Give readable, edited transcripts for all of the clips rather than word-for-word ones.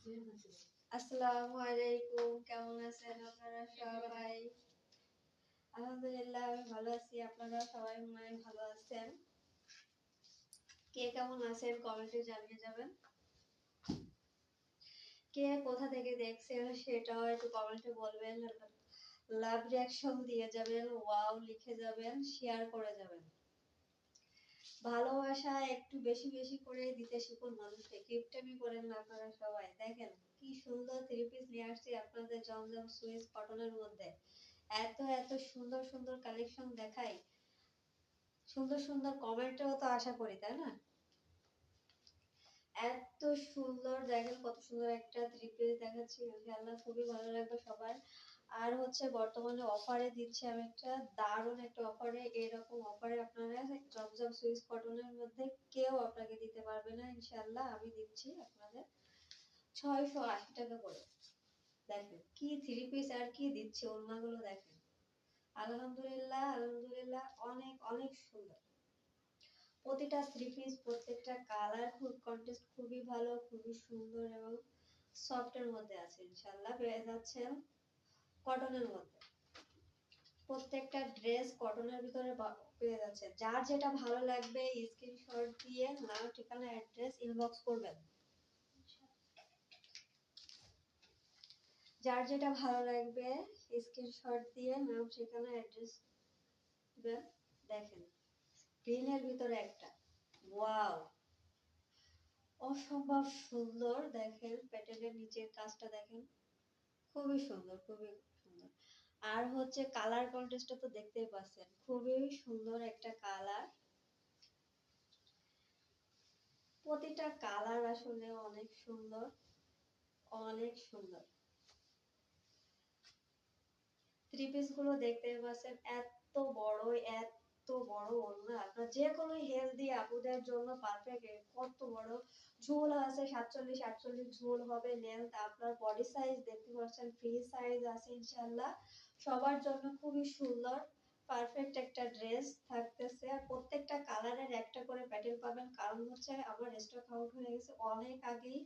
আসসালামু আলাইকুম, কেমন আছেন আপনারা সবাই? আলহামদুলিল্লাহ আমি ভালো আছি, আপনারা সবাই মনে হয় ভালো আছেন। কে কেমন আছেন কমেন্টে জানিয়ে যাবেন। কে কোথা থেকে দেখছেন সেটাও একটু কমেন্টে বলবেন। লাভ রিঅ্যাকশন দিয়ে যাবেন, ওয়াও লিখে যাবেন, শেয়ার করে যাবেন। ভালোবাসা একটু বেশি বেশি করে দিতে শিখুন মানুষকে, কিপটামি করেন না আপনারা সবাই। দেখেন কি সুন্দর থ্রি পিস নিয়ে আসছি আপনাদের জমজম সুইস কটনের মধ্যে। এত এত সুন্দর সুন্দর কালেকশন দেখাই, সুন্দর সুন্দর কমেন্টেও তো আশা করি, তাই না? এত সুন্দর দেখেন, কত সুন্দর একটা থ্রি পিস দেখাচ্ছি, ইনশাআল্লাহ খুবই ভালো লাগবে সবার। আর হচ্ছে বর্তমানে অফারে দিচ্ছি আমি একটা দারুণ একটা অফারে, এরকম অফারে আপনারা জমজম সুইস কটনের মধ্যে কেউ আপনাকে দিতে পারবে না, ইনশাআল্লাহ আমি দিচ্ছি আপনাদের 680 টাকা করে। দেখেন কি থ্রি পিস আর কি দিচ্ছে, ওড়নাগুলো দেখেন। আলহামদুলিল্লাহ আলহামদুলিল্লাহ, অনেক অনেক সুন্দর প্রতিটা থ্রি পিস, প্রত্যেকটা কালার খুব কন্ট্রাস্ট খুবই ভালো, খুবই সুন্দর এবং সফট এর মধ্যে আছে। ইনশাআল্লাহ পেয়ে যাচ্ছেন কটনের মধ্যে, প্রত্যেকটা ড্রেস কটনের ভিতরে পেয়ে যাচ্ছে। যার যেটা ভালো লাগবে স্ক্রিনশট দিয়ে নাম ঠিকানা অ্যাড্রেস ইনবক্স করবেন। যার যেটা ভালো লাগবে স্ক্রিনশট দিয়ে নাম ঠিকানা অ্যাড্রেস দিবেন। দেখেন গ্রিনের ভিতরে একটা, ওয়াও অসম্ভব সুন্দর। দেখেন প্যাটেলের নিচের কাজটা দেখেন, খুবই সুন্দর খুবই সুন্দর। আর হচ্ছে কালার কন্ট্রাস্টটা তো দেখতেই পাচ্ছেন, খুবই সুন্দর একটা কালার। প্রতিটা কালার আসলে অনেক সুন্দর, অনেক সুন্দর। থ্রি পিস গুলো দেখতে পাচ্ছেন, এত বড় এত বড় ওড়না, আপনার যে কোনো হেলদি আপুদের জন্য পারফেক্ট। কত বড় ঝোল আছে, 47-48 ঝোল হবে লেন্থ। আপনার বডি সাইজ দেখতে পাচ্ছেন, ফ্রি সাইজ আছে ইনশাআল্লাহ সবার জন্য। খুবই সুন্দর পারফেক্ট একটা ড্রেস থাকতেছে। আর প্রত্যেকটা কালারের একটা করে প্যাটেল পাবেন, কারণ হচ্ছে আমার স্টক আউট হয়ে গেছে অনেক আগেই,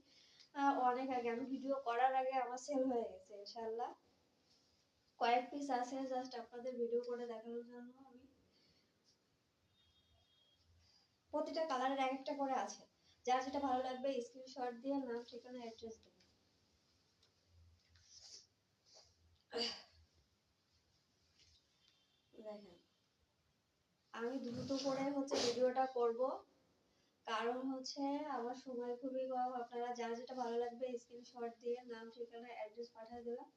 অনেক আগে আমি ভিডিও করার আগে আমার সেল হয়ে গেছে। ইনশাআল্লাহ কয়েক পিস আছে, জাস্ট আপনাদের ভিডিও করে দেখানোর জন্য আমি। প্রতিটা কালারের এক একটা করে আছে, যার যেটা ভালো লাগবে স্ক্রিনশট দিয়ে নাম ঠিকানা অ্যাড্রেস দেবেন। দেখেন আমি দ্রুত করে হচ্ছে ভিডিওটা করব, কারণ হচ্ছে আমার সময় খুবই কম। আপনারা যার যেটা ভালো লাগবে স্ক্রিনশট দিয়ে নাম ঠিকানা অ্যাড্রেস পাঠিয়ে দেবেন।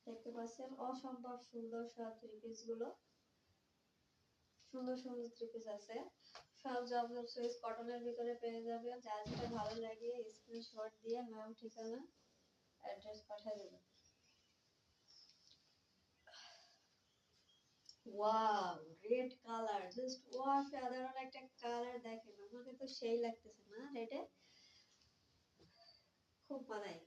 দেখতে পাচ্ছেন অসম্ভব সুন্দর সব থ্রি পিস গুলো, সুন্দর সুন্দর থ্রি পিস আছে। সব জমজম সুইস কটনের ভিতরে পেয়ে যাবেন। যার যেটা ভালো লাগে স্ক্রিনশট দিয়ে নাম ঠিকানা অ্যাড্রেস পাঠিয়ে দেবেন। ওয়াও রেড কালার, জাস্ট অসাধারণ একটা কালার। দেখেন আমাকে তো সেই লাগতেছে না রেডে, খুব মানায়,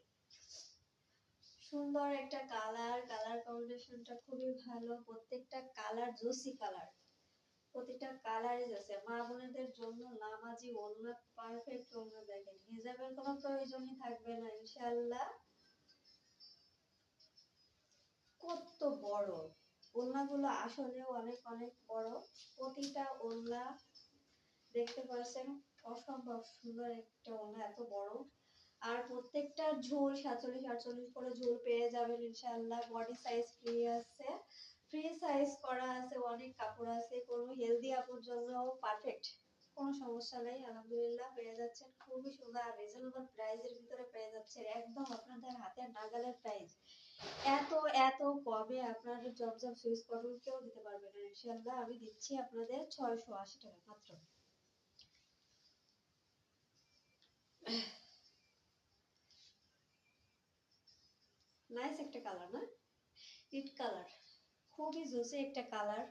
সুন্দর একটা কালার। কালার কম্বিনেশনটা খুবই ভালো, প্রত্যেকটা কালার জোসি কালার, প্রতিটা কালারই আছে মা বোনেদের জন্য। নামাজি ওড়না, পারফেক্ট ওড়না। দেখেন হিজাবের কোনো প্রয়োজনই থাকবে না ইনশাআল্লাহ। কত বড় ওড়নাগুলো, আসলেও অনেক অনেক বড়। প্রতিটা ওড়না দেখতে পাচ্ছেন, অসম্ভব সুন্দর একটা ওড়না, এত বড়। আর প্রত্যেকটা ঝোল 47-48 করে ঝোল পেয়ে যাবেন ইনশাআল্লাহ। বডি সাইজ ফ্রি আছে, ফ্রি সাইজ করা আছে, অনেক কাপড় আছে। কোনো হেলদি আপুর জন্য পারফেক্ট, কোনো সমস্যা নেই। আলহামদুলিল্লাহ পেয়ে যাচ্ছেন খুবই সুন্দর আর রিজনেবল প্রাইসের ভিতরে পেয়ে যাচ্ছেন, একদম আপনাদের হাতের নাগালের প্রাইস। এত এত কমে আপনার জমজম সুইস কটন কেউ দিতে পারবে না ইনশাআল্লাহ। আমি দিচ্ছি আপনাদের 680 টাকা মাত্র। নাইস একটা কালার না, ইট কালার, খুবই জোসে একটা কালার।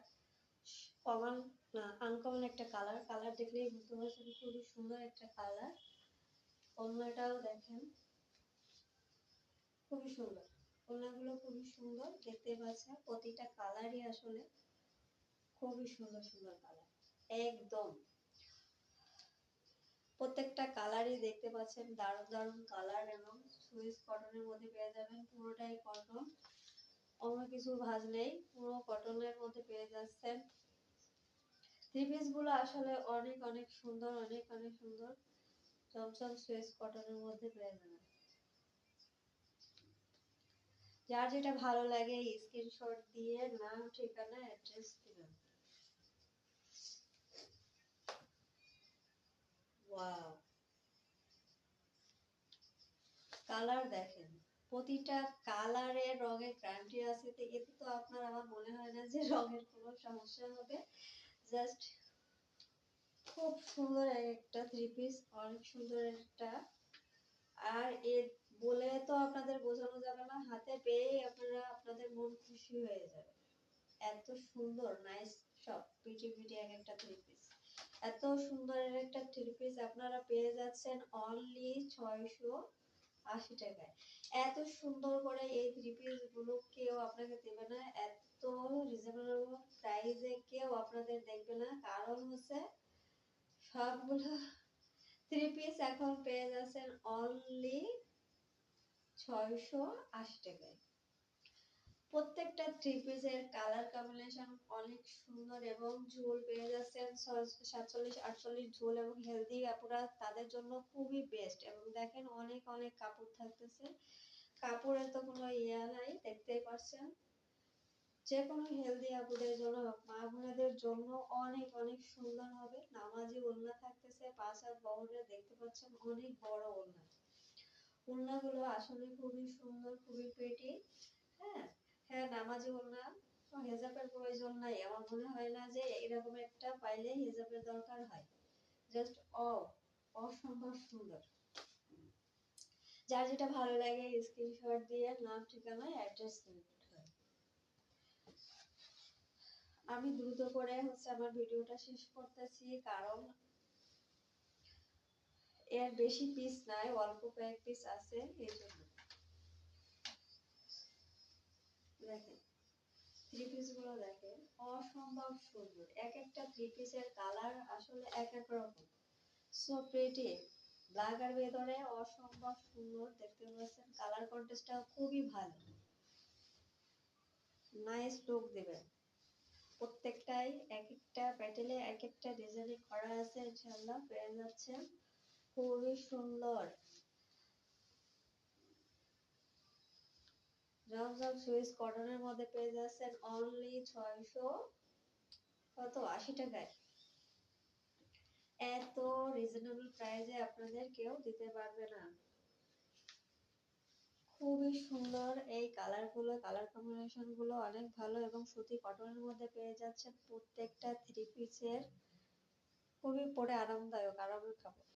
কমন না আনকমন একটা কালার, কালার দেখলেই বুঝতে পারছেন খুবই সুন্দর একটা কালার। ওড়নাটাও দেখেন খুবই সুন্দর, ওড়নাগুলো খুবই সুন্দর দেখতে পাচ্ছেন। প্রতিটা কালারই আসলে খুবই সুন্দর সুন্দর কালার, একদম প্রত্যেকটা কালারই দেখতে পাচ্ছেন দারুণ দারুণ কালার, এবং সুইস কটনের মধ্যে পেয়ে যাবেন, পুরোটাই কটন, অন্য কিছু ভাঁজ নেই, পুরো কটনের মধ্যে পেয়ে যাচ্ছেন। থ্রি পিস গুলো আসলে অনেক অনেক সুন্দর, অনেক অনেক সুন্দর, চমচম সুইস কটনের মধ্যে পেয়ে যাবেন। যার যেটা ভালো লাগে স্ক্রিনশট দিয়ে নাম, ঠিকানা, অ্যাড্রেস দিবেন। ওয়াও, কালার দেখেন, প্রতিটা কালারের রঙের গ্যারান্টি আছে, তো এতে তো আপনার আমার মনে হয় না যে রঙের কোনো সমস্যা হবে। জাস্ট খুব সুন্দর একটা থ্রি পিস, অনেক সুন্দর একটা, আর এর বলে তো আপনাদের বোঝানো যাবে না, হাতে পেয়ে আপনারা আপনাদের মন খুশি হয়ে যাবে। এত সুন্দর নাইস, সব পিটি পিটি এক একটা থ্রি পিস, এত সুন্দর একটা থ্রি পিস আপনারা পেয়ে যাচ্ছেন অনলি 680 টাকায়। এত সুন্দর করে এই থ্রি পিস গুলো কেউ আপনাকে দেবে না, এত রিজনেবল প্রাইসে কেউ আপনাদের দেখবে না, কারণ হচ্ছে সবগুলো থ্রি পিস এখন পেয়ে যাচ্ছেন অনলি 680 টাকায়। প্রত্যেকটা থ্রি পিসের কালার কম্বিনেশন অনেক সুন্দর, এবং ঝোল পেয়ে যাচ্ছেন 47-48 ঝোল, এবং হেলদি আপুরা তাদের জন্য খুবই বেস্ট। এবং দেখেন অনেক অনেক কাপড় থাকতেছে, কাপড়ের তো কোনো ইয়া নাই, দেখতেই পাচ্ছেন। যে কোনো হেলদি আপুদের জন্য, মা বোনেদের জন্য অনেক অনেক সুন্দর হবে। নামাজি ওড়না থাকতেছে, 5 হাত বহরের, দেখতে পাচ্ছেন অনেক বড় ওড়না, ওড়নাগুলো আসলে খুবই সুন্দর, খুবই প্রিটি। হ্যাঁ, হ্যাঁ, নামাজি ওড়না, হেজাবের প্রয়োজন নাই, আমার মনে হয় না যে এরকম একটা পাইলে হেজাবের দরকার হয়। জাস্ট অসম্ভব সুন্দর। যার যেটা ভালো লাগে স্ক্রিনশট দিয়ে নাম, ঠিকানা, অ্যাড্রেস দিন। আমি দ্রুত করে আমার ভিডিওটা শেষ করতেছি, কারণ এর বেশি পিস নাই, অল্প কয়েক পিস আছে, এই জন্য। দেখেন থ্রি পিস গুলো দেখেন, অসম্ভব সুন্দর, এক একটা থ্রি পিসের কালার আসলে এক এক রকম, সো প্রিটি, ব্ল্যাক আর ভেতরে অসম্ভব সুন্দর, দেখতে পাচ্ছেন কালার কন্ট্রাস্টটা খুবই ভালো, নাইস লুক দেবে। প্রত্যেকটাই এক একটা প্যাটেলে এক একটা ডিজাইন করা আছে, ইনশাআল্লাহ পেয়ে যাচ্ছেন, খুবই সুন্দর। জমজম সুইস কটনের মধ্যে পেয়ে যাচ্ছেন অনলি 680 টাকায়। এত রিজনেবল প্রাইসে আপনাদের কেউ দিতে পারবে না। খুবই সুন্দর এই কালার গুলো, কালার কম্বিনেশন গুলো অনেক ভালো, এবং সুতি কটনের মধ্যে পেয়ে যাচ্ছেন প্রত্যেকটা থ্রি পিসের, খুবই পরে আরামদায়ক, আরামের কাপড়।